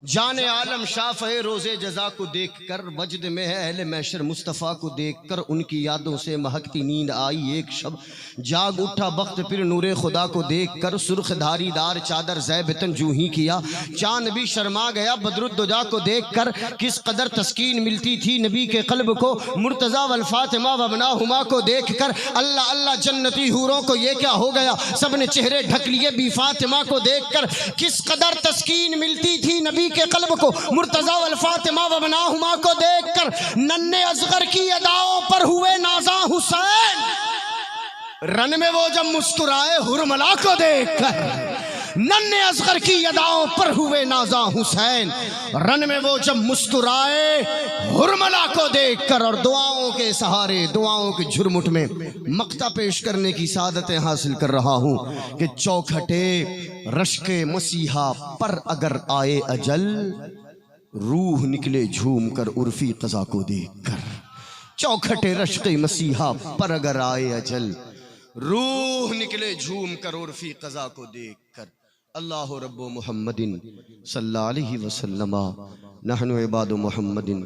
जाने आलम शाफ़े रोज़े जज़ा को देख कर वजद में है अहले महशर मुस्तफ़ा को देख कर उनकी यादों से महकती नींद आई एक शब जाग उठा वक्त फिर नूरे खुदा को देख कर सुर्ख धारीदार चादर ज़ैबतन जूं ही किया चांद भी शर्मा गया बदरुद्दुजा को देख कर किस कदर तस्कीन मिलती थी नबी के क़ल्ब को मुर्तज़ा वल फ़ातिमा वबना हुमा को देख कर अल्लाह अल्लाह जन्नती हूरों को ये क्या हो गया सब ने चेहरे ढक लिए बी फ़ातिमा को देख कर किस कदर तस्कीन मिलती थी नबी के क़ल्ब को मुर्तज़ा वल फ़ातिमा वबना हुमा को देखकर नन्हे असगर की अदाओं पर हुए नाज़ा हुसैन रन में वो जब मुस्कुराए हुरमला को देखकर नन्हे असगर की अदाओं पर हुए नाज़ा हुसैन रन में वो जब मुस्कुराए हुरमला को देखकर और दुआओं के सहारे दुआओं के झुरमुट में मक्ता पेश करने की सादतें हासिल कर रहा हूँ कि चौखटे रश्के मसीहा पर अगर आए अजल रूह निकले झूम कर उर्फी क़ज़ा को देखकर चौखटे रश्के मसीहा पर अगर आए अजल रूह निकले झूम कर उर्फी क़ज़ा को देखकर अल्लाह रब्बु मुहम्मदिन सल्लल्लाहु अलैहि वसल्लम नहनु इबादु मुहम्मदिन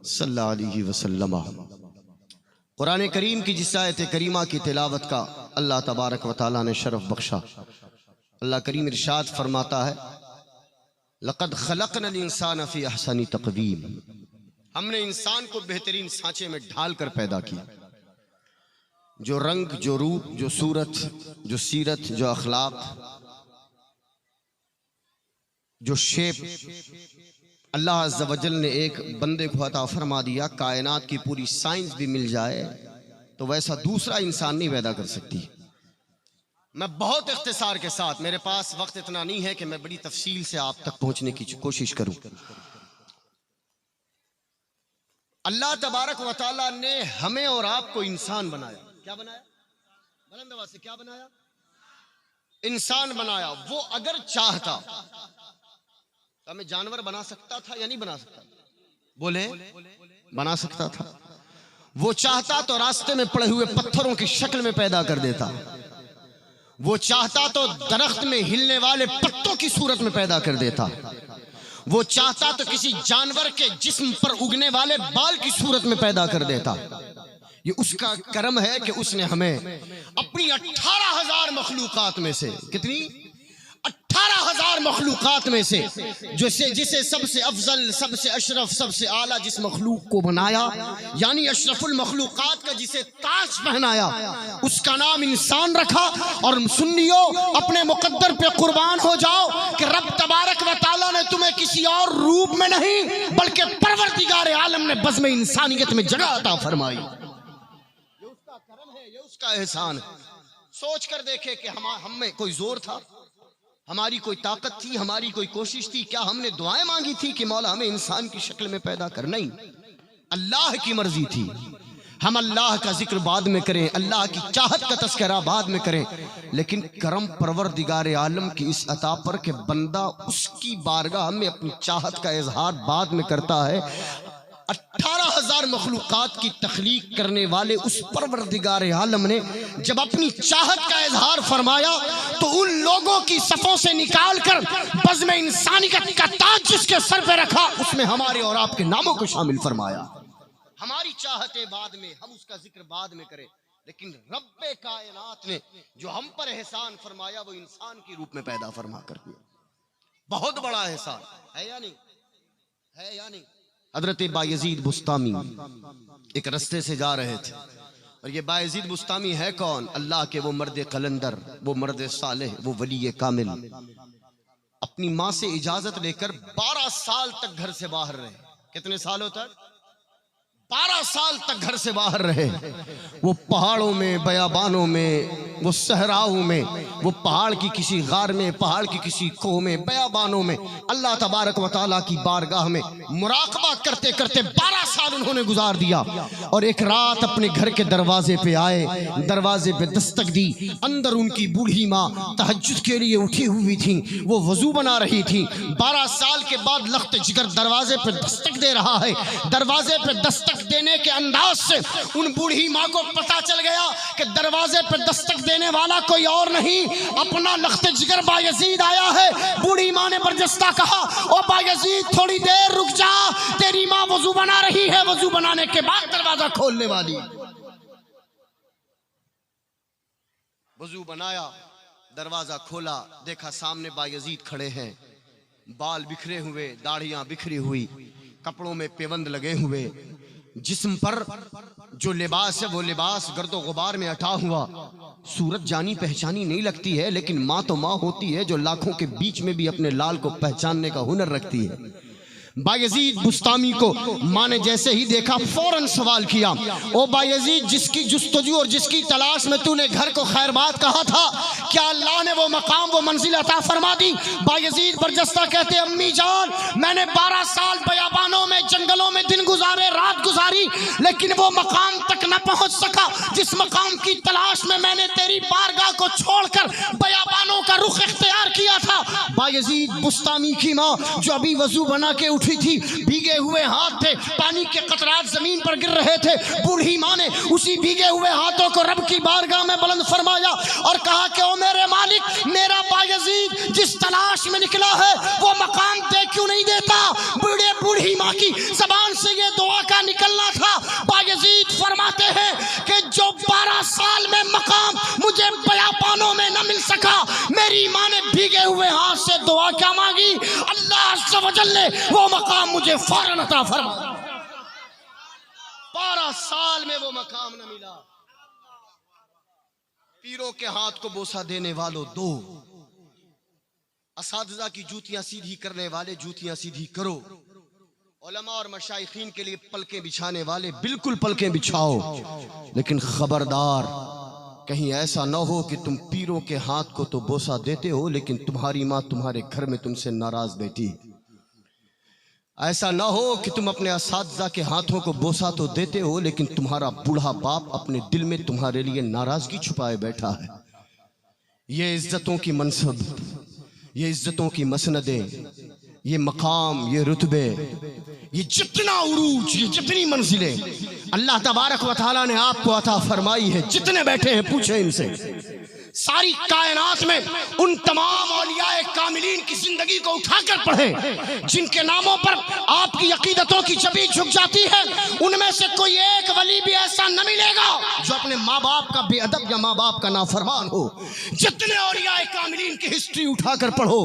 सल्लल्लाहु अलैहि वसल्लम। कुरान करीम की जिस आयत करीमा की तिलावत का अल्लाह तबारक व तआला ने शरफ बख्शा। अल्लाह करीम इरशाद फरमाता है लक़द ख़लक़नल इंसान फ़ी अहसनि तक़वीम, हमने इंसान को बेहतरीन सांचे में ढाल कर पैदा किया। जो रंग, जो रूप, जो सूरत, जो सीरत, जो अखलाक, जो शेप अल्लाह अज़्ज़ा वजल ने एक बंदे को अता फरमा दिया। कायनात की पूरी साइंस भी मिल जाए तो वैसा दूसरा इंसान नहीं पैदा कर सकती। मैं बहुत इख्तिसार के साथ, मेरे पास वक्त इतना नहीं है कि मैं बड़ी तफसील से आप तक पहुंचने की कोशिश करूं। अल्लाह तबारक व तआला ने हमें और आपको इंसान बनाया। क्या बनाया? बुलंद आवाज से क्या बनाया? इंसान बनाया। वो अगर चाहता तो हमें जानवर बना सकता था या नहीं बना सकता? बोले बना सकता था। वो चाहता तो रास्ते में पड़े हुए पत्थरों की शक्ल में पैदा कर देता। वो चाहता तो दरख्त में हिलने वाले पत्तों की सूरत में पैदा कर देता। वो चाहता तो किसी जानवर के जिस्म पर उगने वाले बाल की सूरत में पैदा कर देता। ये उसका करम है कि उसने हमें अपनी 18,000 मखलूकात में से, कितनी? 18,000 मखलूकात में से जिसे सबसे अफजल, सबसे अशरफ, सबसे आला जिस मखलूक को बनाया, यानी अशरफुल मखलूकात का जिसे ताज पहनाया, उसका नाम इंसान रखा। और सुन्नियों, अपने मुकद्दर पे कुर्बान हो जाओ कि रब तबारक व तआला ने तुम्हें किसी और रूप में नहीं बल्कि परवरदिगार आलम ने बज़्म इंसानियत में जगह अता फरमाई। ये उसका करम है, ये उसका एहसान है। सोच कर देखे कि हम में कोई जोर था, हमारी कोई ताकत थी, हमारी कोई कोशिश थी? क्या हमने दुआएं मांगी थी कि मौला हमें इंसान की शक्ल में पैदा कर? नहीं, अल्लाह की मर्जी थी। हम अल्लाह का जिक्र बाद में करें, अल्लाह की चाहत का तस्करा बाद में करें, लेकिन करम परवरदिगार आलम की इस अता पर कि बंदा उसकी बारगाह में अपनी चाहत का इजहार बाद में करता है। 18,000 मखलूकात की तख्लीक करने वाले उस परवरदिगार आलम ने जब अपनी चाहत का इजहार फरमाया तो उन लोगों की सफ़ों से निकाल कर बज़्म इंसानियत का ताज जिसके सर पे रखा, उसमें हमारे और आपके नामों को शामिल फरमाया। हमारी चाहतें बाद में, हम उसका जिक्र बाद में करें, लेकिन रब्बे कायनात ने जो हम पर एहसान फरमाया वो इंसान के रूप में पैदा फरमा कर दिया। बहुत बड़ा एहसान है या नहीं? है या नहीं? हज़रत बायज़ीद बुस्तामी एक रस्ते से जा रहे थे, और ये बायज़ीद बुस्तामी है कौन? अल्लाह के वो मर्द कलंदर, वो मर्द सालेह, वो वली कामिल। अपनी माँ से इजाजत लेकर 12 साल तक घर से बाहर रहे। कितने सालों तक? 12 साल तक घर से बाहर रहे। वो पहाड़ों में, बयाबानों में, वो सहराओं में, वो पहाड़ की किसी गार में, पहाड़ की किसी कोह में, बयाबानों में अल्लाह तबारक व तआला की बारगाह में मुराकबा करते करते 12 साल उन्होंने गुजार दिया। और एक रात अपने घर के दरवाजे पे आए, दरवाजे पे दस्तक दी। अंदर उनकी बूढ़ी माँ तहज्जुद के लिए उठी हुई थी, वो वजू बना रही थी। 12 साल के बाद लख्त जिगर दरवाजे पे दस्तक दे रहा है। दरवाजे पे दस्तक दस्तक देने के अंदाज से उन बूढ़ी माँ को पता चल गया कि दरवाजे पर दस्तक देने वाला कोई और नहीं, अपना लख्त जिगर बायजीद आया है। बूढ़ी माँ ने बरजस्ता कहा, ओ बायजीद थोड़ी देर रुक जा, तेरी माँ वजू बना रही है, वजू बनाने के बाद दरवाजा खोलने वाली। वजू बनाया, दरवाजा खोला, देखा सामने बायजीद खड़े हैं, बाल बिखरे हुए, दाढ़ियां बिखरी हुई, कपड़ों में पेवंद लगे हुए, जिस्म पर जो लिबास है वो लिबास गर्दो गुबार में अटा हुआ। सूरत जानी पहचानी नहीं लगती है, लेकिन माँ तो माँ होती है जो लाखों के बीच में भी अपने लाल को पहचानने का हुनर रखती है। बायजीद बुस्तामी को माँ ने जैसे ही देखा फौरन सवाल किया, ओ बायजीद जिसकी जुस्तजू और जिसकी तलाश में तूने घर को खैरबाद कहा था, क्या अल्लाह ने वो मकाम वो मंजिल अता फरमा दी? बायजीद बरजस्ता कहते, अम्मी जान मैंने 12 साल बयाबानों में जंगलों में दिन गुजारे, रात गुजारी, लेकिन वो मकाम तक न पहुंच सका जिस मकाम की तलाश में मैंने तेरी बारगाह को छोड़कर बयाबानों का रुख इख्तियार किया था। बायजीद बुस्तामी की माँ जो अभी वजू बना के उठी थी, भीगे हुए हाथ थे, पानी के कतरात जमीन पर गिर रहे थे। बूढ़ी माँ ने उसी भीगे हुए हाथों को रब की बारगाह में बुलंद फरमाया और कहा कि ओ मेरे मालिक, मेरा बायजीद जिस तलाश में निकला है वो मकाम दे क्यों नहीं देता? बूढ़ी माँ की जबान से ये दुआ का निकलना था। बायजीद फरमाते हैं कि जो 12 साल में मकाम मुझे बयाबानों में न मिल सका, मेरी माँ ने भीगे हुए हाथ से दुआ क्या मांगी, अल्लाह अज़्ज़ व जल्ल ने वो मकाम मुझे फौरन अता फरमा। 12 साल में वो मकाम न मिला। पीरों के हाथ को बोसा देने वालों दो, असातिज़ा की जूतियां सीधी करने वाले जूतियां सीधी करो, उलमा और मशाइखीन के लिए पलकें बिछाने वाले बिल्कुल पलकें बिछाओ, लेकिन खबरदार कहीं ऐसा ना हो कि तुम पीरों के हाथ को तो बोसा देते हो लेकिन तुम्हारी माँ तुम्हारे घर में तुमसे नाराज बैठी। ऐसा ना हो कि तुम अपने असातिज़ा के हाथों को बोसा तो देते हो लेकिन तुम्हारा बूढ़ा बाप अपने दिल में तुम्हारे लिए नाराजगी छुपाए बैठा है। ये इज्जतों की मनसब, ये इज्जतों की मसनदें, ये मकाम, ये रुतबे, ये जितना उरूज, ये जितनी मंजिलें अल्लाह तबारक व तआला ने आपको अता फरमाई है, जितने बैठे हैं पूछे इनसे, सारी कायनात में उन तमाम औलियाए कामिलीन की जिंदगी को उठाकर पढ़े जिनके नामों पर आपकी अकीदतों की जबी झुक जाती है। उनमें से कोई एक वली भी ऐसा न मिलेगा जो अपने माँ बाप का बेअदब या माँ बाप का नाफरमान हो। जितने औलियाए कामिलीन की हिस्ट्री उठाकर पढ़ो,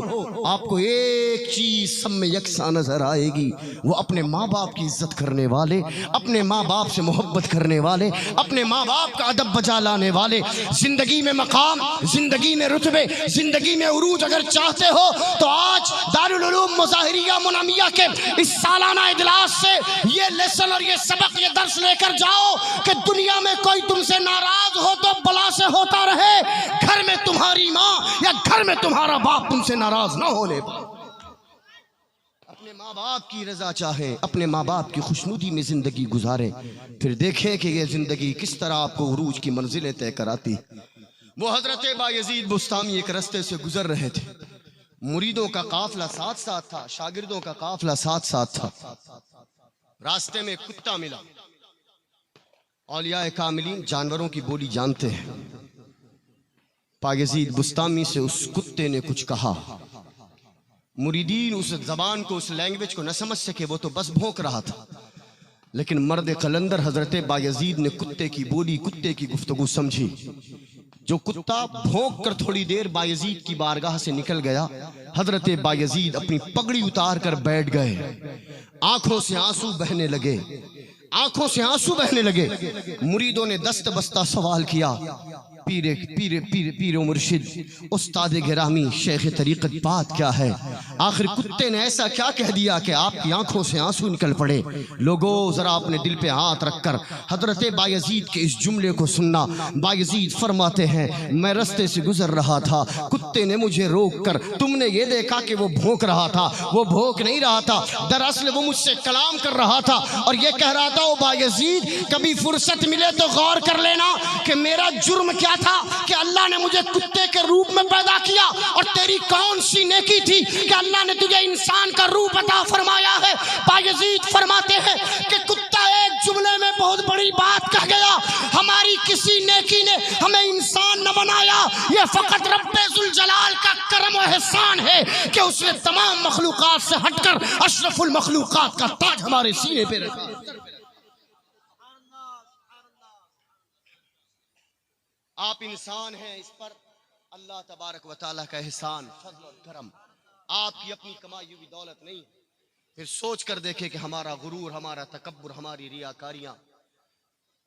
आपको एक चीज सब में यकसा नजर आएगी, वो अपने माँ बाप की इज्जत करने वाले, अपने माँ बाप से मोहब्बत करने वाले, अपने माँ बाप का अदब बजा लाने वाले। जिंदगी में मकाम, जिंदगी में रुतबे, जिंदगी में उरूज अगर चाहते हो तो आज दारुल उलूम मुज़ाहिरिया मुनमिया के इस सालाना इजलास से ये लेसन और ये सबक, ये दर्स लेकर जाओ कि दुनिया में कोई तुमसे नाराज हो तो बला से होता रहे, घर में तुम्हारी माँ या घर में तुम्हारा बाप तुमसे नाराज ना होने पाए। अपने माँ बाप की रजा चाहे, अपने माँ बाप की खुशनुदी में जिंदगी गुजारें, फिर देखें कि ये जिंदगी किस तरह आपको उरूज की मंजिलें तय कराती। वो हजरत बायजीद बुस्तामी एक रास्ते से गुजर रहे थे, मुरीदों का काफिला साथ साथ था, शागिर्दों का काफिला साथ साथ था। रास्ते में कुत्ता मिला। औलियाए कामिलीन जानवरों की बोली जानते हैं। बायजीद बुस्तामी से उस कुत्ते ने कुछ कहा। मुरीदीन उस जबान को, उस लैंग्वेज को न समझ सके, वो तो बस भौंक रहा था, लेकिन मर्द कलंदर हजरत बायजीद ने कुत्ते की बोली, कुत्ते की गुफ्तगू समझी। जो कुत्ता भौंक कर थोड़ी देर बायजीद की बारगाह से निकल गया, हजरत बायजीद अपनी पगड़ी उतार कर बैठ गए। आंखों से आंसू बहने लगे, आंखों से आंसू बहने लगे। मुरीदों ने दस्त बस्ता सवाल किया, पीरे पीरे पीरे पीरो मुर्शिद उस्ताद गिरामी शेख तरीक़त बात क्या है? आखिर कुत्ते ने ऐसा क्या कह दिया कि आपकी आंखों से आंसू निकल पड़े? लोगों जरा अपने दिल पे हाथ रखकर हजरत बायजीद के इस जुमले को सुनना। बायजीद फरमाते हैं, मैं रास्ते से गुजर रहा था, कुत्ते ने मुझे रोक कर, तुमने ये देखा कि वो भौंक रहा था, वो भौंक नहीं रहा था, दरअसल वो मुझसे कलाम कर रहा था और ये कह रहा था, ओ बायजीद कभी फुर्सत मिले तो गौर कर लेना कि मेरा जुर्म क्या था कि अल्लाह ने मुझे कुत्ते के रूप में पैदा किया और तेरी कौन सी नेकी थी कि अल्लाह ने तुझे इंसान का रूप अता फरमाया है। बायजीद फरमाते हैं कि कुत्ता एक जुमले में बहुत बड़ी बात कह गया, हमारी किसी नेकी ने हमें इंसान न बनाया, ये फकत रब्बे जुल जलाल का करम और एहसान है कि उसने तमाम मखलूकात से हटकर अशरफुल मखलूकात का ताज हमारे सीने पे रखा। आप इंसान हैं, इस पर अल्लाह तबारक व तआला का एहसान, फज़ल और करम, आपकी अपनी कमाई हुई दौलत नहीं। फिर सोच कर देखे कि हमारा गुरूर, हमारा तकब्बुर, हमारी रियाकारियां,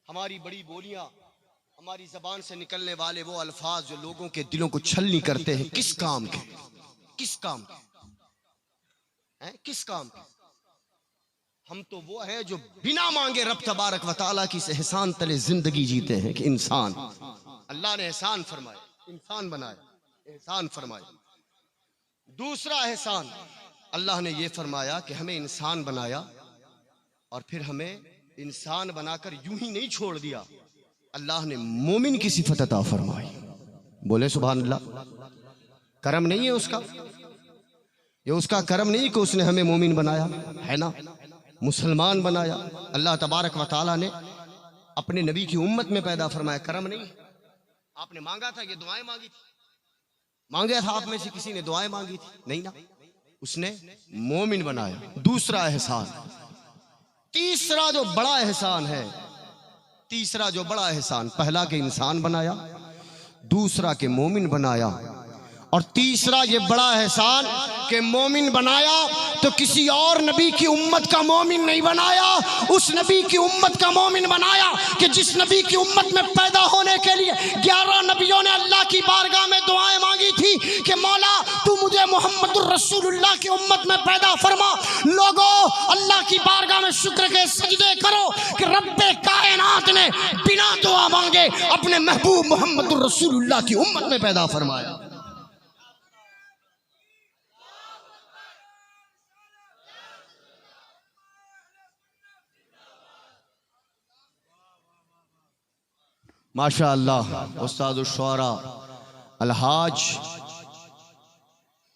हमारी बड़ी बोलियां, हमारी जबान से निकलने वाले वो अल्फाज जो लोगों के दिलों को छलनी करते हैं, किस काम के, किस काम के हैं, किस काम के? हम तो वो हैं जो बिना मांगे रब तबारक व तआला की इस एहसान तले जिंदगी जीते हैं कि इंसान, अल्लाह ने एहसान फरमाया, इंसान बनाया, एहसान फरमाया। दूसरा एहसान अल्लाह ने ये फरमाया कि हमें इंसान बनाया और फिर हमें इंसान बनाकर यूं ही नहीं छोड़ दिया, अल्लाह ने मोमिन की सिफत अता फरमाई। बोले सुभान अल्लाह। करम नहीं है उसका, ये उसका करम नहीं कि उसने हमें मोमिन बनाया, है ना, मुसलमान बनाया। अल्लाह तबारक व तआला ने अपने नबी की उम्मत में पैदा फरमाया, करम नहीं। आपने मांगा था, ये दुआएं मांगी थी, मांगा था आप में से किसी ने दुआएं मांगी थी? नहीं ना, उसने मोमिन बनाया। दूसरा एहसान। तीसरा जो बड़ा एहसान है, तीसरा जो बड़ा एहसान, पहला के इंसान बनाया, दूसरा के मोमिन बनाया, और तीसरा ये बड़ा एहसान कि मोमिन बनाया तो किसी और नबी की उम्मत का मोमिन नहीं बनाया, उस नबी की उम्मत का मोमिन बनाया कि जिस नबी की उम्मत में पैदा होने के लिए 11 नबियों ने अल्लाह की बारगाह में दुआएं मांगी थी कि मौला तू मुझे मोहम्मदुर रसूलुल्लाह की उम्मत में पैदा फरमा। लोगों, अल्लाह की बारगाह में शुक्र के सजदे करो कि रब्बे कायनात ने बिना दुआ मांगे अपने महबूब मोहम्मदुर रसूलुल्लाह की उम्मत में पैदा फरमाया। माशा अल्लाह। उस्ताद शुआरा अलहाज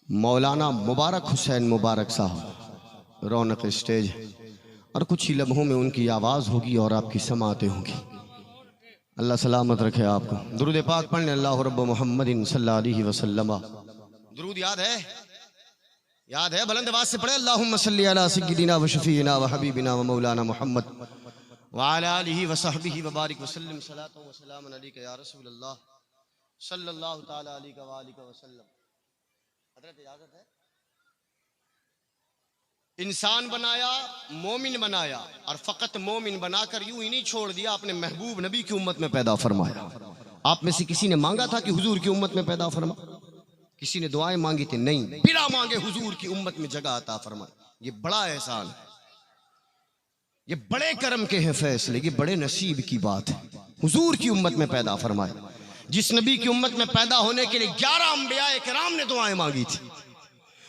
मौलाना मुबारक हुसैन मुबारक साहब रौनक स्टेज, और कुछ ही लम्हों में उनकी आवाज़ होगी और आपकी समातें होंगी। अल्लाह सलामत रखे आपको। दुरूद पाक पढ़ने, अल्लाह रब्ब मुहम्मदिन सल्लल्लाहु अलैहि वसल्लम। दुरूद याद है? याद है? बुलंद आवाज़ से पढ़े, अल्लाहुम्मा सल्ली अला सय्यिदिना व शफीना व हबीबिना व मौलाना मुहम्मद वाला आलिहि व सहबिहि व बारिक वसल्लम सलातो व सलाम अलैका या रसूलल्लाह सल्लल्लाहु तआला अलैहि व आलिहि वसल्लम। हज़रत इजाज़त है? इंसान बनाया, मोमिन बनाया, और फकत मोमिन बनाकर यूं ही नहीं छोड़ दिया, अपने महबूब नबी की उम्मत में पैदा फरमाया। आप में से किसी ने मांगा था कि हुजूर की उम्मत में पैदा फरमा? किसी ने दुआएं मांगी थी? नहीं, बिना मांगे हुजूर की उम्मत में जगह अता फरमा। ये बड़ा एहसान है, ये बड़े करम के हैं फैसले, ये बड़े नसीब की बात है। हुजूर की उम्मत में पैदा फरमाया, जिस नबी की उम्मत में पैदा होने के लिए 11 अंबिया किराम ने दुआएं मांगी थी,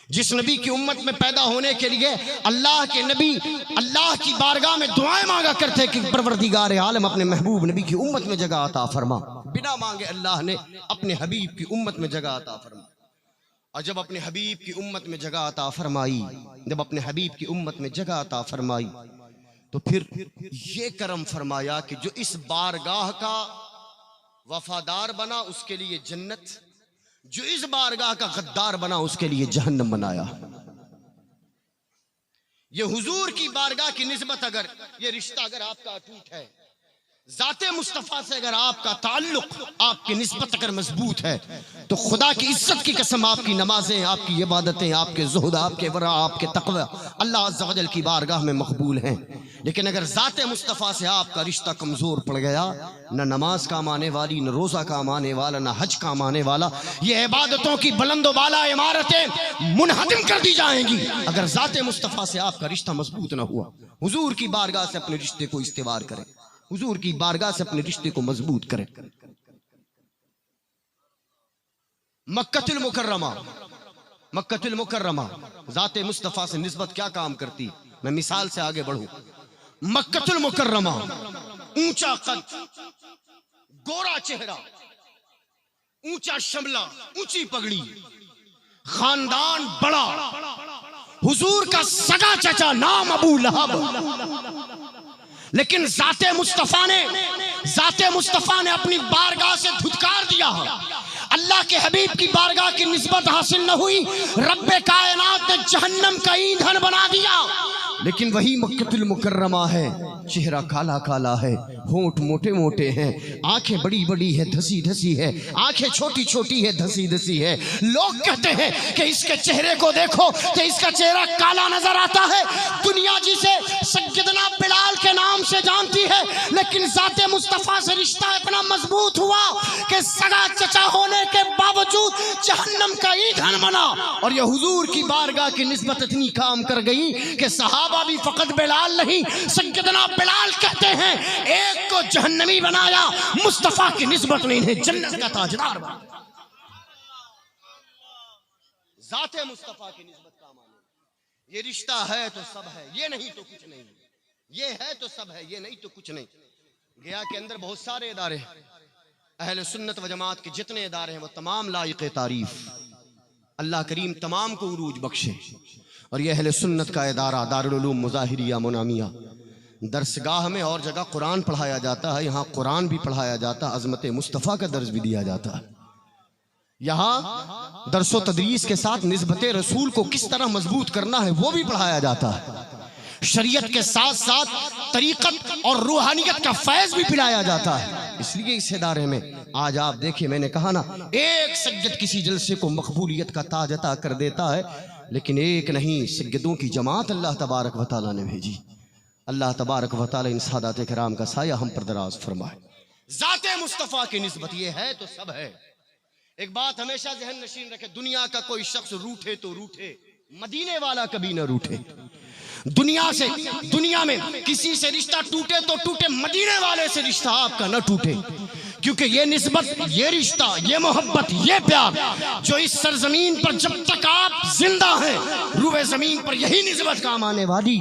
जिस नबी की उम्मत में पैदा होने के लिए अल्लाह के नबी अल्लाह की बारगाह में दुआएं मांगा करते कि परवरदिगार आलम अपने महबूब नबी की उम्मत में जगह अता फरमा। बिना मांगे अल्लाह ने अपने हबीब की उम्मत में जगह अता फरमा। और जब अपने हबीब की उम्मत में जगह अता फरमाई, जब अपने हबीब की उम्मत में जगह अता फरमाई, तो फिर ये करम फरमाया कि जो इस बारगाह का वफादार बना उसके लिए जन्नत, जो इस बारगाह का गद्दार बना उसके लिए जहन्नम बनाया। ये हुजूर की बारगाह की निस्बत, अगर ये रिश्ता अगर आपका अटूट है, ज़ाते मुस्तफ़ा से अगर आपका ताल्लुक, आपकी निस्बत अगर मजबूत है, तो खुदा की इज्जत की कसम आपकी नमाजें, आपकी इबादतें, आपके ज़ुहद, आपके वरा, आपके तक़वा अल्लाह अज़्ज़ा वजल की बारगाह में मकबूल हैं। लेकिन अगर ज़ाते मुस्तफ़ा से आपका रिश्ता कमज़ोर पड़ गया, न नमाज काम आने वाली, न रोज़ा काम आने वाला, न हज काम आने वाला, ये इबादतों की बुलंद वाला इमारतें मुनहदिम कर दी जाएंगी अगर ज़ाते मुस्तफ़ा से आपका रिश्ता मजबूत न हुआ। हुजूर की बारगाह से अपने रिश्ते को इस्तेवार करें, हुजूर की बारगाह से अपने रिश्ते को मजबूत करें। मक्कतुल मुकर्रमा, मक्कतुल मुकर्रमा ज़ाते मुस्तफ़ा से निस्बत क्या काम करती? मैं मिसाल से आगे बढ़ूं। मक्कतुल मुकर्रमा, ऊंचा कद, गोरा चेहरा, ऊंचा शमला, ऊंची पगड़ी, खानदान बड़ा, हुजूर का सगा चचा नाम अबू लहब, लेकिन ज़ाते मुस्तफ़ा ने अपनी बारगाह से धुतकार दिया। अल्लाह के हबीब की बारगाह की निस्बत हासिल न हुई, रब्बे कायनात ने जहन्नम का ईंधन बना दिया। लेकिन वही मक्कतुल मुकर्रमा है, चेहरा काला काला है, होंठ मोटे मोटे हैं, आंखें बड़ी बड़ी है, धसी धसी है, आंखें छोटी छोटी है, धसी धसी है। लोग कहते हैं कि इसके चेहरे को देखो तो इसका चेहरा काला नजर आता है। दुनिया जिसे सैयदना बिलाल के नाम से जानती है, लेकिन ज़ाते मुस्तफ़ा से रिश्ता इतना मजबूत हुआ कि सगा चचा होने के बावजूद जहन्नम का ईंधन बना। और यह हुजूर की बारगाह की निस्बत इतनी काम कर गई कि सहाबा भी फकत बिलाल नहीं, सैयदना बिलाल कहते हैं एक को जहन्नमी बनाया, मुस्तफा की निस्बत ने इन्हें जन्नत का ताजदार बनाया। ज़ाते मुस्तफा की निस्बत का माने ये रिश्ता है तो सब है, ये नहीं तो कुछ नहीं, ये है तो सब है, ये नहीं तो कुछ नहीं। गया के अंदर बहुत सारे इदारे, अहले सुन्नत व जमात के जितने इदारे हैं वो तमाम लायक तारीफ, अल्लाह करीम तमाम को उरूज बख्शे। और यह अहले सुन्नत का इदारा दारुल उलूम मुज़ाहिरिया मुनामिया, दरसगाह में और जगह कुरान पढ़ाया जाता है, यहाँ कुरान भी पढ़ाया जाता है, अज़मत मुस्तफ़ा का दर्ज भी दिया जाता है। यहाँ दरसो तदरीस के साथ निस्बत रसूल को किस तरह मजबूत करना है वो भी पढ़ाया जाता है। शरीयत के साथ साथ तरीक़त और रूहानियत का फैज़ भी पिलाया जाता है। इसलिए इस इदारे में आज आप देखिए, मैंने कहा ना, एक सज्जद किसी जलसे को मकबूलियत का ताज अता कर देता है, लेकिन एक नहीं, सज्जदों की जमात अल्लाह तबारक व तआला ने भेजी। अल्लाह तबारक व तआला इन सादात किराम का साया हम पर दराज फरमाए। ज़ाते मुस्तफ़ा की निस्बत ये है तो सब है। एक बात हमेशा ज़हन नशीन रखे, दुनिया का कोई शख्स रूठे तो रूठे, मदीने वाला कभी न रूठे। दुनिया में किसी से रिश्ता टूटे तो टूटे, मदीने वाले से रिश्ता आपका न टूटे। क्योंकि ये निस्बत, ये रिश्ता, ये मोहब्बत, ये प्यार जो इस सरजमीन पर जब तक आप जिंदा हैं, रूए जमीन पर यही निस्बत काम आने वाली,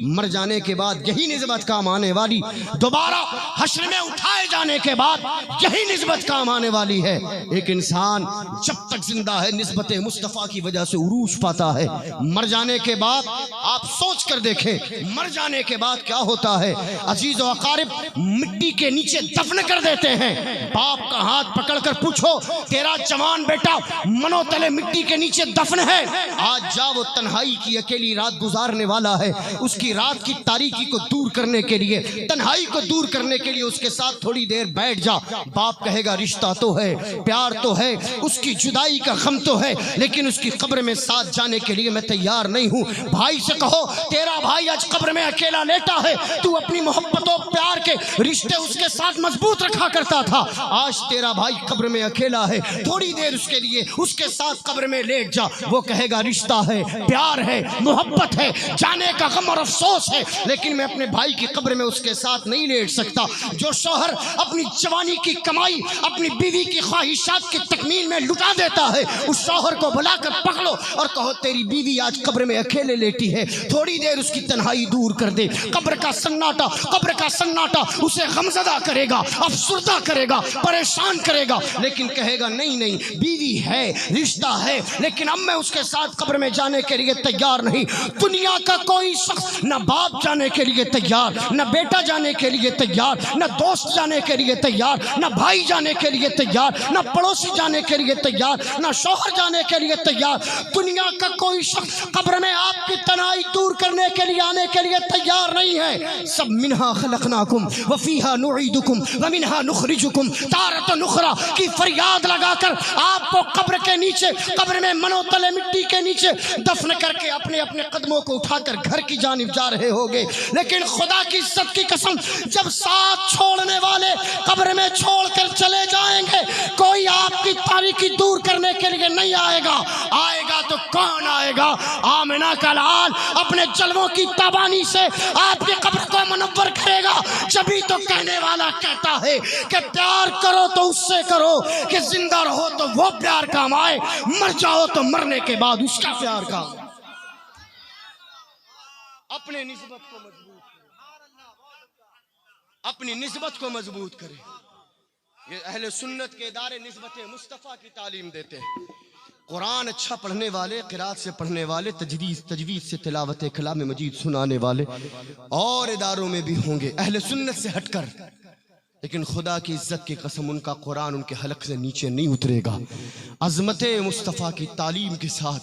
मर जाने के बाद यही निस्बत काम आने वाली, दोबारा हश्र में उठाए जाने के बाद यही निस्बत काम आने वाली है। एक इंसान जब तक जिंदा है निस्बत मुस्तफ़ा की वजह से उरूज पाता है। मर जाने के बाद आप सोच कर देखें, मर जाने के बाद क्या होता है। अजीज व अकारिब मिट्टी के नीचे दफन कर देते हैं। बाप का हाथ पकड़कर पूछो, तेरा जवान बेटा मनो तले मिट्टी के नीचे दफन है, आज जा, वो तन्हाई की अकेली रात गुजारने वाला है। उसकी रात की तारीकी को दूर करने के लिए, तन्हाई को दूर करने के लिए उसके साथ थोड़ी देर बैठ जा। बाप कहेगा रिश्ता तो है, प्यार तो है, उसकी जुदाई का गम तो है, लेकिन उसकी कब्र में साथ जाने के लिए मैं तैयार नहीं हूँ। भाई से कहो, तेरा भाई आज कब्र में अकेला लेटा है, तू अपनी मोहब्बत और प्यार के रिश्ते उसके साथ मजबूत रखा करता था, आज तेरा भाई कब्र में अकेला है, थोड़ी देर उसके लिए उसके साथ कब्र में लेट जा। वो कहेगा रिश्ता है, प्यार है, मोहब्बत है, जाने का गम और अफसोस है, लेकिन मैं अपने भाई की कब्र में उसके साथ नहीं लेट सकता। जो शौहर अपनी जवानी की कमाई अपनी बीवी की ख्वाहिशात की तकमील में लुटा देता है, उस शौहर को बुलाकर पकड़ो और कहो तेरी बीवी आज कब्र में अकेले लेटी है, थोड़ी देर उसकी तन्हाई दूर कर दे। कब्र का सन्नाटा उसे गमज़दा करेगा, अफसुर्दा करेगा, परेशान करेगा, लेकिन कहेगा नहीं नहीं, बीवी है, रिश्ता है, लेकिन अब मैं उसके साथ कब्र में जाने के लिए तैयार नहीं। दुनिया का कोई शख्स न बाप जाने के लिए तैयार, न बेटा जाने के लिए तैयार, न दोस्त जाने के लिए तैयार, न भाई जाने के लिए तैयार, न पड़ोसी जाने के लिए तैयार, न शौहर जाने के लिए तैयार। दुनिया का कोई शख्स कब्र में आपकी तन्हाई दूर करने के लिए आने के लिए तैयार नहीं है। सब मिन्हा खलकनाकुम व फीहा नुईदुकुम व मिन्हा नुखरिजुकुम तारतन उखरा की फरियाद लगाकर आपको कब्र के नीचे, कब्र में मनोतले मिट्टी के नीचे दफन करके अपने अपने कदमों को उठाकर घर की जानिब जा रहे होगे। लेकिन खुदा की इज्जत की कसम, जब साथ छोड़ने वाले कब्र में छोड़कर चले जाएंगे, कोई आपकी तारीकी दूर करने के लिए नहीं आएगा। आएगा तो कौन आएगा? आमिना का लाल अपने जलवों की ताबानी से आपकी कब्र को मुनव्वर करेगा। जभी तो कहने वाला कहता है कि प्यार करो तो उससे करो, कि जिंदा रहो तो वो प्यार काम आए, मर जाओ तो मरने के बाद उसका प्यार काम। अपने निस्बत को मजबूत करें, अपनी निस्बत को मजबूत करें। ये अहले सुन्नत के इदारे निस्बत मुस्तफ़ा की तालीम देते हैं। कुरान अच्छा पढ़ने वाले, क़िरात से पढ़ने वाले, तजवीज़ से तिलावत कलाम मजीद सुनाने वाले और इदारों में भी होंगे अहले सुन्नत से हटकर, लेकिन खुदा की इज्जत की कसम उनका कुरान उनके हलक से नीचे नहीं उतरेगा। अज़मत मुस्तफ़ा की तालीम के साथ,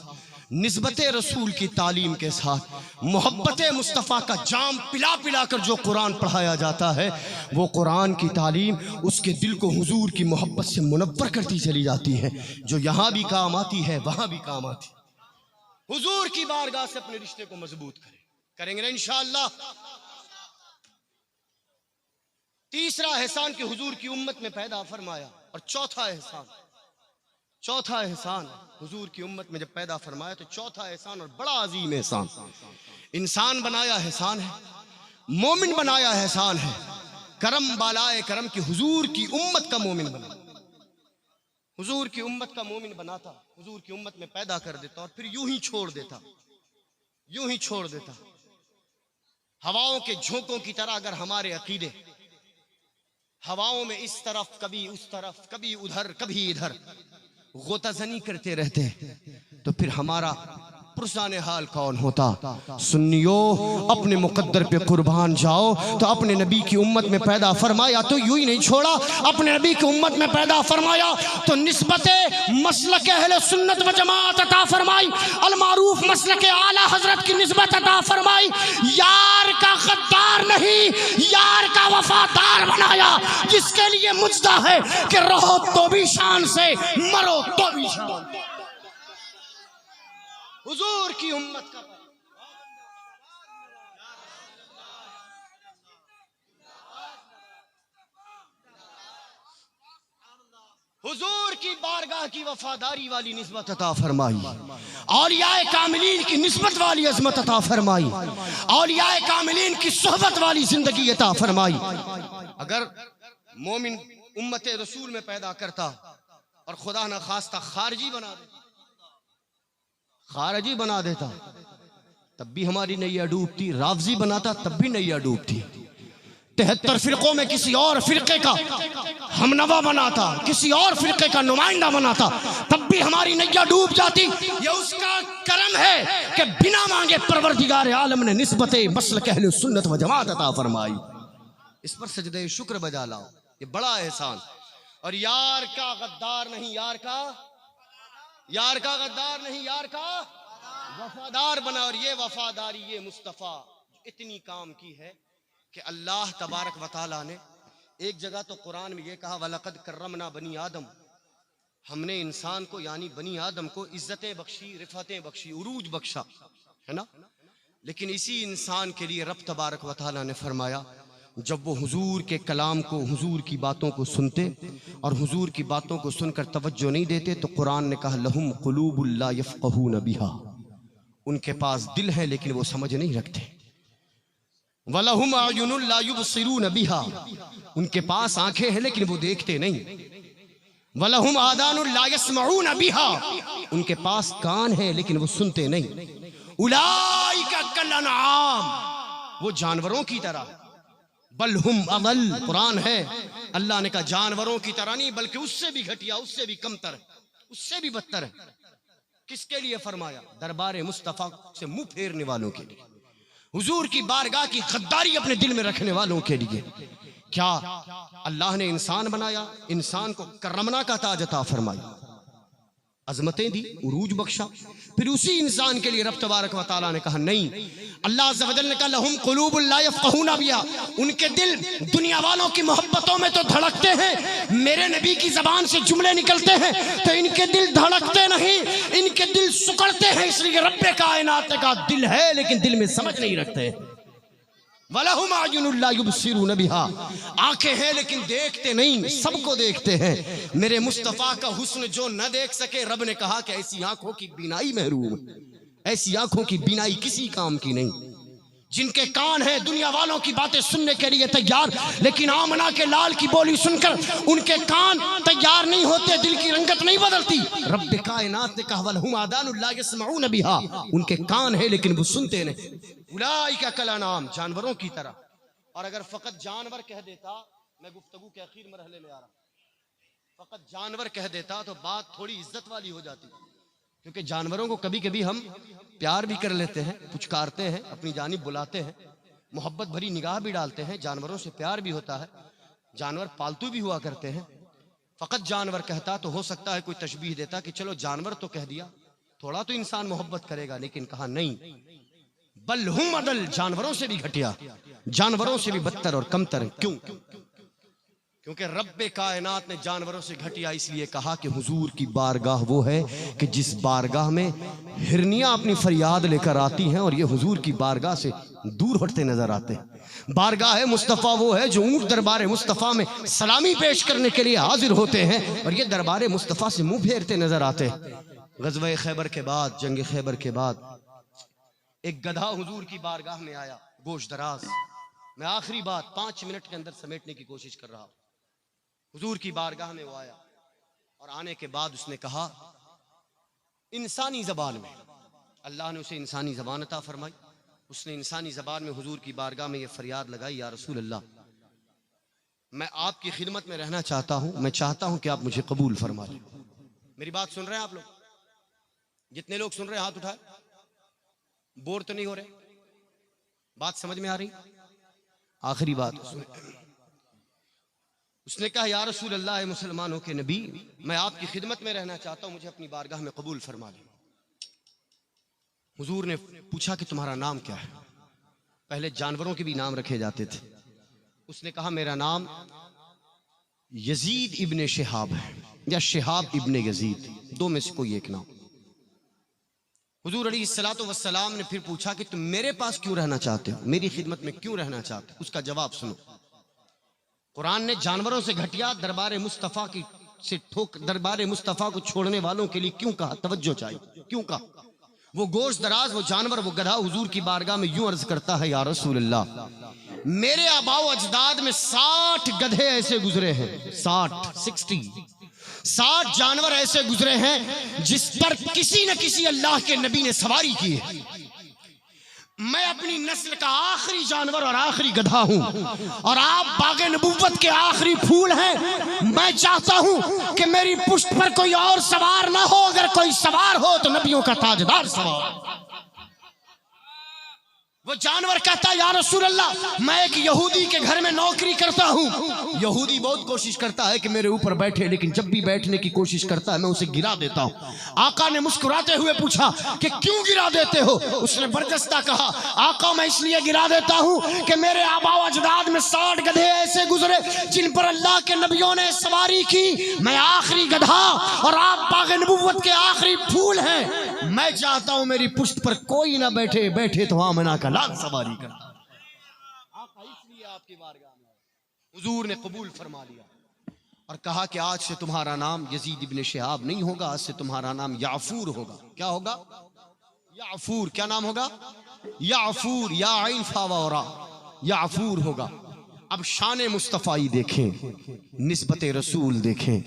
निस्बत रसूल की तालीम के साथ, मोहब्बत मुस्तफ़ा का जाम पिला पिला कर जो कुरान पढ़ाया जाता है, वो कुरान की तालीम उसके दिल को हुजूर की मोहब्बत से मुनव्वर करती चली जाती है, जो यहाँ भी काम आती है वहाँ भी काम आती है। हुजूर की बारगाह से अपने रिश्ते को मजबूत करेंगे ना इंशाअल्लाह। तीसरा एहसान कि हुजूर की उम्मत में पैदा फरमाया, और चौथा एहसान हुजूर की उम्मत में जब पैदा फरमाया तो चौथा एहसान और बड़ा अजीम एहसान, इंसान बनाया एहसान है, मोमिन बनाया एहसान है, करम बालाए करम की हुजूर की उम्मत का मोमिन बना, हुजूर की उम्मत का मोमिन बनाता, हुजूर की उम्मत में पैदा कर देता और फिर यूं ही छोड़ देता। हवाओं के झोंकों की तरह अगर हमारे अकीदे हवाओं में इस तरफ कभी उस तरफ, कभी उधर कभी इधर गोताजनी करते रहते तो फिर हमारा पुरसाने हाल कौन होता। सुन्नियो, अपने मुकद्दर पे कुर्बान जाओ। तो अपने नबी की उम्मत में पैदा फरमाया तो यूं ही नहीं छोड़ा, अपने नबी की उम्मत में पैदा फरमाया तो निस्बत मसलक अहले सुन्नत व जमात अता फरमाई, अल मारूफ मसलक आला हजरत की निस्बत अता फरमाई। यार का गद्दार नहीं, यार का वफादार बनाया, जिसके लिए मुजदा है कि रहो तो भी शान से, मरो तो भी शान। हुजूर की उम्मत का हुजूर की बारगाह की वफादारी वाली निस्बत अता फरमाई, औलियाए कामिलीन की निस्बत वाली अजमत अता फरमाई, औलियाए कामिलीन की सोहबत वाली जिंदगी अता फरमाई। अगर मोमिन उम्मत रसूल में पैदा करता और खुदा न खास्ता खारजी बना देता तब भी हमारी नैया डूबती, रावजी बनाता तब भी नैया डूबती। 73 फिरकों में किसी और फिरके का हमनवा बनाता, किसी और फिरके का नुमाइंदा बनाता तब भी हमारी नैया डूब जाती। ये उसका करम है कि बिना मांगे परवरदिगार आलम ने निस्बत मसलक अहले सुन्नत व जमात अता फरमाई। इस पर सजदे शुक्र बजा लाओ, ये बड़ा एहसान। और यार का गद्दार नहीं, यार का गद्दार नहीं, यार का वफादार बना। और ये वफादारी, ये मुस्तफ़ा इतनी काम की है कि अल्लाह तबारक व तआला ने एक जगह तो कुरान में ये कहा, वलक़द कर्रमना बनी आदम, हमने इंसान को यानी बनी आदम को इज्जतें बख्शी, रिफतें बख्शी, उरूज बख्शा, है ना। लेकिन इसी इंसान के लिए रब तबारक व तआला ने फरमाया, जब वो हुजूर के कलाम को, हुजूर की बातों को सुनते और हुजूर की बातों को सुनकर तवज्जो नहीं देते तो कुरान ने कहा, लहुम क़ुलूबुल ला यफ़क़हून बिहा, उनके पास दिल है लेकिन वो समझ नहीं रखते। वलहुम अयुनुल ला युबसिरून बिहा, उनके पास आंखें हैं लेकिन वो देखते नहीं। वलहुम आदानुल ला यस्मऊन बिहा, उनके पास कान है लेकिन वो सुनते नहीं। उलाइका कल अनआम, वो जानवरों की तरह, बल हुम अदल, कुरान है अल्लाह ने कहा जानवरों की तरह नहीं बल्कि उससे भी घटिया, उससे भी कमतर, उससे भी बदतर है। किसके लिए फरमाया? दरबार मुस्तफा से मुंह फेरने वालों के लिए, हुजूर की बारगाह की गद्दारी अपने दिल में रखने वालों के लिए। क्या अल्लाह ने इंसान बनाया, इंसान को करमना का ताज अता फरमाया, अजमतें दी, उरूज बख्शा, फिर उसी इंसान के लिए रब तबारक व तआला ने कहा नहीं, अल्लाह अज़्ज़ व जल ने कहा लहुम क़ुलूबुल ला यफ़क़हून बिहा, उनके दिल दुनिया वालों की मोहब्बतों में तो धड़कते हैं, मेरे नबी की ज़बान से जुमले निकलते हैं तो इनके दिल धड़कते नहीं, इनके दिल सुकड़ते हैं। इसलिए रब्बे कायनात का दिल है लेकिन दिल में समझ नहीं रखते। वलहुम अयुनुल ला युबसिरून बिहा, आंखें हैं लेकिन देखते नहीं, सबको देखते हैं। मेरे मुस्तफ़ा का हुस्न जो न देख सके, रब ने कहा कि ऐसी आंखों की बीनाई महरूम, ऐसी आंखों की बीनाई किसी काम की नहीं। जिनके कान हैं दुनिया वालों की बातें सुनने के लिए तैयार, लेकिन आमना के लाल की बोली सुनकर उनके कान तैयार नहीं होते, दिल की रंगत नहीं बदलती। रब्बे कायनात ने कहा वलहुम आदानुल ला यस्मऊन बिहा, उनके कान है लेकिन वो सुनते नहीं। उलाइका कल अनआम, जानवरों की तरह। और अगर फकत जानवर कह देता, मैं गुफ्तगू के आखिर मरहले में आ रहा, फकत जानवर कह देता तो बात थोड़ी इज्जत वाली हो जाती। क्योंकि जानवरों को कभी कभी हम प्यार भी कर लेते हैं, पुचकारते हैं, अपनी जानिब बुलाते हैं, मोहब्बत भरी निगाह भी डालते हैं, जानवरों से प्यार भी होता है, जानवर पालतू भी हुआ करते हैं। फ़कत जानवर कहता तो हो सकता है कोई तशबीह देता कि चलो जानवर तो कह दिया, थोड़ा तो इंसान मोहब्बत करेगा, लेकिन कहा नहीं, बल हुम अदल, जानवरों से भी घटिया, जानवरों से भी बदतर और कमतर। क्यों? क्योंकि रब्बे कायनात ने जानवरों से घटिया इसलिए कहा कि हुजूर की बारगाह वो है कि जिस बारगाह में हिरनियां अपनी फरियाद लेकर आती हैं और ये हुजूर की बारगाह से दूर हटते नजर आते हैं। बारगाह मुस्तफ़ा वो है जो ऊंट दरबार मुस्तफ़ा में सलामी पेश करने के लिए हाजिर होते हैं और ये दरबार मुस्तफ़ा से मुंह फेरते नजर आते हैं। ग़ज़वा खैबर के बाद, जंग खैबर के बाद, एक गधा हुजूर की बारगाह में आया, गोश दराज। मैं आखिरी बात 5 मिनट के अंदर समेटने की कोशिश कर रहा हूं। हुजूर की बारगाह में वो आया और आने के बाद उसने कहा इंसानी ज़बान में, अल्लाह ने उसे इंसानी ज़बान अता फरमाई, उसने इंसानी ज़बान में हुजूर की बारगाह में ये फरियाद लगाई, या रसूल अल्लाह, मैं आपकी खिदमत में रहना चाहता हूं, मैं चाहता हूं कि आप मुझे कबूल फरमा लें। मेरी बात सुन रहे हैं आप लोग? जितने लोग सुन रहे हैं हाथ उठाए, बोर तो नहीं हो रहे? बात समझ में आ रही? आखिरी बात सुने। उसने कहा या रसूल अल्लाह, मुसलमानों के नबी, मैं आपकी खिदमत में रहना चाहता हूं, मुझे अपनी बारगाह में कबूल फरमा लें। हुजूर ने पूछा कि तुम्हारा नाम क्या है? पहले जानवरों के भी नाम रखे जाते थे। उसने कहा मेरा नाम यजीद इब्ने शिहाब है या शिहाब इब्ने यजीद, दो में से कोई एक नाम। हुजूर अलैहिस्सलातु वस्सलाम ने फिर पूछा कि तुम मेरे पास क्यों रहना चाहते हो, मेरी खिदमत में क्यों रहना चाहते हो? उसका जवाब सुनो। कुरान ने जानवरों से घटिया दरबार मुस्तफ़ा की से ठोक दरबार मुस्तफ़ा को छोड़ने वालों के लिए क्यों कहा? तवज्जो चाहिए, क्यों कहा? वो गोश्त दराज, वो जानवर, वो गधा हुजूर की बारगाह में यूं अर्ज करता है या रसूल अल्लाह, मेरे आबाओ अजदाद में 60 गधे ऐसे गुजरे हैं, 60 जानवर ऐसे गुजरे हैं जिस पर किसी न किसी अल्लाह के नबी ने सवारी की है। मैं अपनी नस्ल का आखिरी जानवर और आखिरी गधा हूं और आप बागे नबुव्वत के आखिरी फूल हैं। मैं चाहता हूं कि मेरी पुष्ट पर कोई और सवार ना हो, अगर कोई सवार हो तो नबियों का ताजदार सवार। वो जानवर कहता या रसूल अल्लाह, मैं एक यहूदी के घर में नौकरी करता हूँ। यहूदी बहुत कोशिश करता है कि मेरे ऊपर बैठे, लेकिन जब भी बैठने की कोशिश करता है मैं उसे गिरा देता हूँ। आका ने मुस्कुराते हुए पूछा कि क्यों गिरा देते हो? उसने बरजस्ता कहा आका मैं इसलिए गिरा देता हूँ कि मेरे आबाओ अजदाद में 60 गधे ऐसे गुजरे जिन पर अल्लाह के नबियों ने सवारी की। मैं आखिरी गधा और आप बाग़े नबुव्वत के आखिरी फूल हैं। मैं चाहता हूँ मेरी पुष्ट पर कोई ना बैठे, बैठे तो आमना का लाल सवारी कर। इसलिए आपकी बारगाह में हुजूर ने कबूल फरमा लिया और कहा कि आज से तुम्हारा नाम यजीद इब्ने शिहाब नहीं होगा, आज से तुम्हारा नाम याफूर होगा। क्या होगा? याफूर। क्या नाम होगा? याफूर, या आइन फा वा रा, याफूर होगा। अब शान मुस्तफ़ाई देखें, निस्बत रसूल देखें,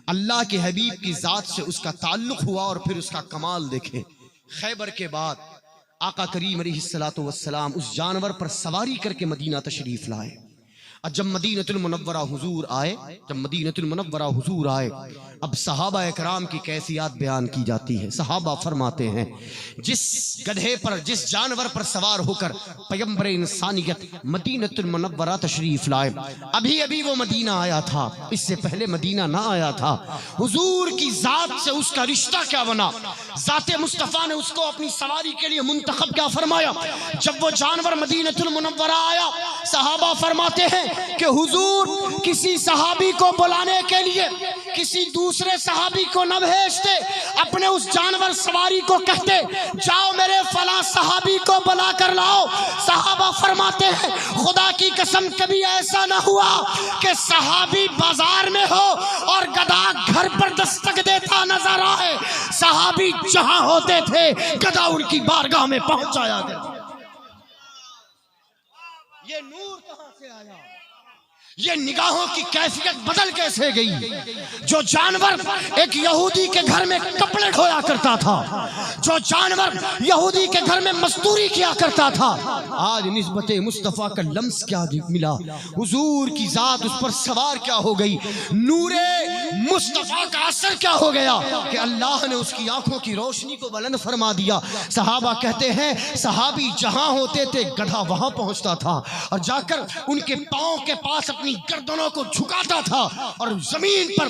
अल्लाह के हबीब की ज़ात से उसका ताल्लुक़ हुआ और फिर उसका कमाल देखें। खैबर के बाद आका करीम अलैहिस्सलातु वस्सलाम उस जानवर पर सवारी करके मदीना तशरीफ लाए। और जब मदीनतुल मुनव्वरा हुजूर आए, जब मदीनतुल मुनव्वरा हुजूर आए, अब सहाबा इकराम की कैफियत बयान की जाती है। सहाबा फरमाते हैं जिस गधे पर, जिस जानवर पर सवार होकर पैगंबर इंसानियत मदीनतुल मुनव्वरा तशरीफ लाए, अभी अभी वो मदीना आया था, इससे पहले मदीना ना आया था। हुजूर की जात से उसका रिश्ता क्या बना? जाते मुस्तफ़ा ने उसको अपनी सवारी के लिए मुंतखब क्या फरमाया? जब वो जानवर मदीनतुल मुनव्वरा आया, सहाबा फरमाते हैं कि हुजूर किसी सहाबी को बुलाने के लिए किसी दूसरे सहाबी को न भेजते, अपने उस जानवर सवारी को कहते जाओ मेरे फला सहाबी को बुला कर लाओ। सहाबा फरमाते हैं खुदा की कसम कभी ऐसा ना हुआ कि सहाबी बाजार में हो और गधा घर पर दस्तक देता नजर आए। सहाबी जहां होते थे गधा उनकी बारगाह में पहुंचाया गया। ये नूर कहां से आया? ये निगाहों की कैफियत बदल कैसे गई। जो जानवर एक यहूदी के घर में कपड़े ढोया करता था, जो जानवर यहूदी के घर में मजदूरी किया करता था, आज निस्बत मुस्तफ़ा का लम्स क्या मिला, हुजूर की जात उस पर सवार क्या हो गई, नूरे मुस्तफ़ा का असर क्या हो गया कि अल्लाह ने उसकी आंखों की रोशनी को बुलंद फरमा दिया। सहाबा कहते हैं सहाबी जहां होते थे गधा वहां पहुंचता था और जाकर उनके पांव के पास अपनी गर्दनों को झुकाता था और जमीन पर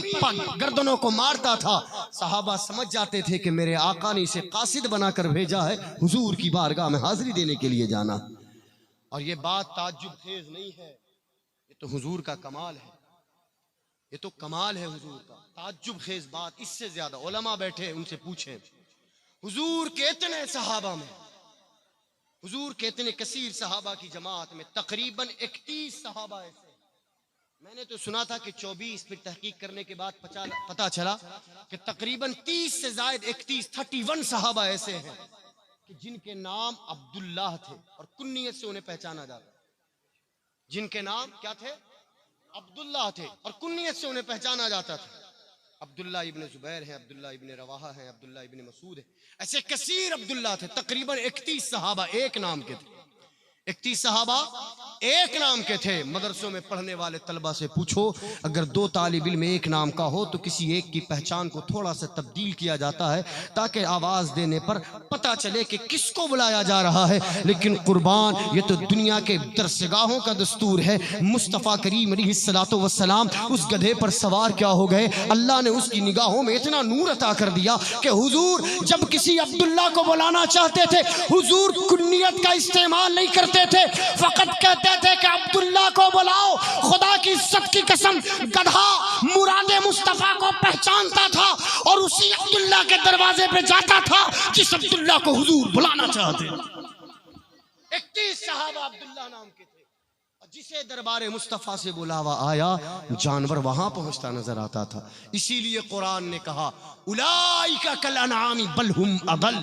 गर्दनों को मारता था। सहाबा समझ जाते थे कि मेरे आका ने इसे कासिद बनाकर भेजा है, हुजूर की बारगाह में हाजिरी देने के लिए जाना। और ये बात ताज्जुब खेज नहीं है, ये तो हुजूर का कमाल है, ये तो कमाल है हुजूर का। ताज्जुब खेज बात इससे ज्यादा उलमा बैठे उनसे पूछें, हुजूर के इतने सहाबा में, हुजूर के इतने कसीर सहाबा की जमात में तकरीबन 31 सहाबा ऐसे, मैंने तो सुना था कि 24, फिर तहकीक करने के बाद पता चला कि तकरीबन 30 से ज्यादा 31 सहाबा ऐसे हैं कि जिनके नाम अब्दुल्लाह थे और कुन्नियत से उन्हें पहचाना जाता, जिनके नाम क्या थे, अब्दुल्लाह थे और कुन्नियत से उन्हें पहचाना जाता था। अब्दुल्ला इब्ने जुबैर है, अब्दुल्ला इब्ने रवाहा है, अब्दुल्ला इब्ने मसूद है, ऐसे कसीर अब्दुल्ला थे। तकरीबन 31 सहाबा एक नाम के थे, 31 सहाबा एक नाम के थे। मदरसों में पढ़ने वाले तलबा से पूछो, अगर 2 तालिब इल्म एक नाम का हो तो किसी एक की पहचान को थोड़ा सा तब्दील किया जाता है ताकि आवाज देने पर पता चले कि किसको बुलाया जा रहा है। लेकिन कुर्बान ये तो दुनिया के दरसगाहों का दस्तूर है। मुस्तफ़ा करीम अलैहिस्सलातु वस्सलाम उस गधे पर सवार क्या हो गए, अल्लाह ने उसकी निगाहों में इतना नूर अता कर दिया कि हुजूर जब किसी अब्दुल्ला को बुलाना चाहते थे, हुजूर कुन्नियत का इस्तेमाल नहीं करते थे, फकत कहते थे कि अब्दुल्ला को बुलाओ। खुदा की इज्जत की कसम, गधा मुरादे मुस्तफा को पहचानता था और उसी अब्दुल्ला के दरवाजे पे जाता था जिस अब्दुल्ला को हुजूर बुलाना चाहते। 31 सहाबा अब्दुल्ला नाम के थे, जिसे दरबारे मुस्तफा से बुलावा आया जानवर वहां पहुंचता नजर आता था। इसीलिए कुरान ने कहा उलाइका कल अनआमी बल हुम अदल,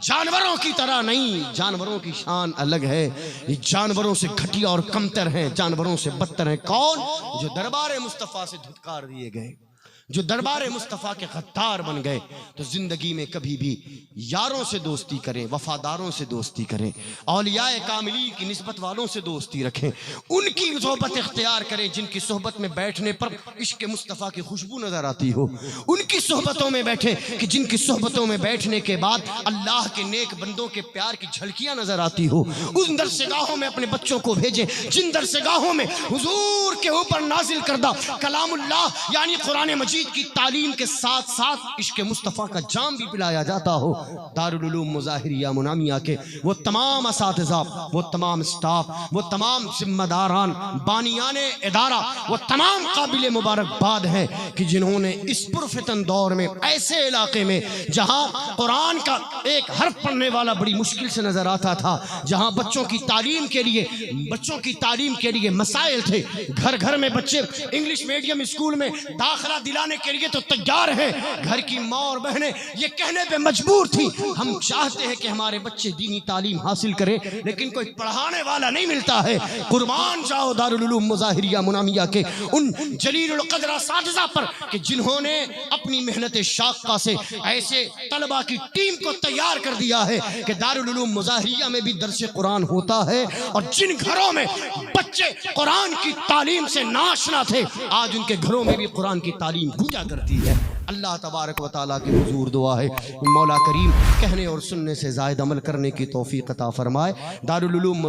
जानवरों की तरह नहीं, जानवरों की शान अलग है, ये जानवरों से घटिया और कमतर हैं, जानवरों से बदतर हैं। कौन? जो दरबारे मुस्तफा से धुतकार दिए गए, जो दरबार मुस्तफ़ा के गद्दार बन गए। तो जिंदगी में कभी भी यारों से दोस्ती करें, वफादारों से दोस्ती करें, औलियाए कामिली की निस्बत वालों से दोस्ती रखें, उनकी सोहबत इख्तियार करें जिनकी सोहबत में बैठने पर इश्क मुस्तफ़ा की खुशबू नजर आती हो, उनकी सोहबतों में बैठें कि जिनकी सोहबतों में बैठने के बाद अल्लाह के नेक बंदों के प्यार की झलकियां नजर आती हो। उन दरसगाहों में अपने बच्चों को भेजें जिन दरसगाहों में हुजूर के ऊपर नाजिल करदा कलामुल्लाह यानी कुरान मजीद की तालीम के साथ साथ इश्क मुस्तफ़ा का जाम भी पिलाया जाता हो। दारुल उलूम मुज़ाहिरिया मुनामिया के वो तमाम असातिज़ा, वो तमाम स्टाफ, वो तमाम जिम्मेदारान, बानियाने इदारा, वो तमाम काबिल मुबारकबाद हैं कि जिन्होंने इस पुरफितन दौर में ऐसे इलाके में जहां कुरान का एक हर्फ पढ़ने वाला बड़ी मुश्किल से नजर आता था, जहां बच्चों की तालीम के लिए मसाइल थे, घर घर में बच्चे इंग्लिश मीडियम स्कूल में दाखिला दिलाने के लिए तो तैयार हैं, घर की माँ और बहनें ये कहने पे मजबूर थी हम चाहते हैं कि हमारे बच्चे दीनी तालीम हासिल करें, लेकिन कोई पढ़ाने वाला नहीं मिलता है। कुर्बान जाओ दारुल उलूम मुज़ाहिरिया मुनामिया के उन जलीलुल क़द्र असातिज़ा पर कि जिन्होंने अपनी मेहनत शाक़ा से ऐसे तलबा की टीम को तैयार कर दिया है कि दारुल उलूम मुज़ाहिरिया में भी दर्स कुरान होता है। और जिन घरों में बच्चे कुरान की तालीम से नाशना थे, आज उनके घरों में भी कुरान की तालीम गूंजा करती है। अल्लाह तबारक व तआला की हुजूर दुआ है मौला करीम कहने और सुनने से ज़ायद अमल करने की तौफीक अता फरमाए। दारुल उलूम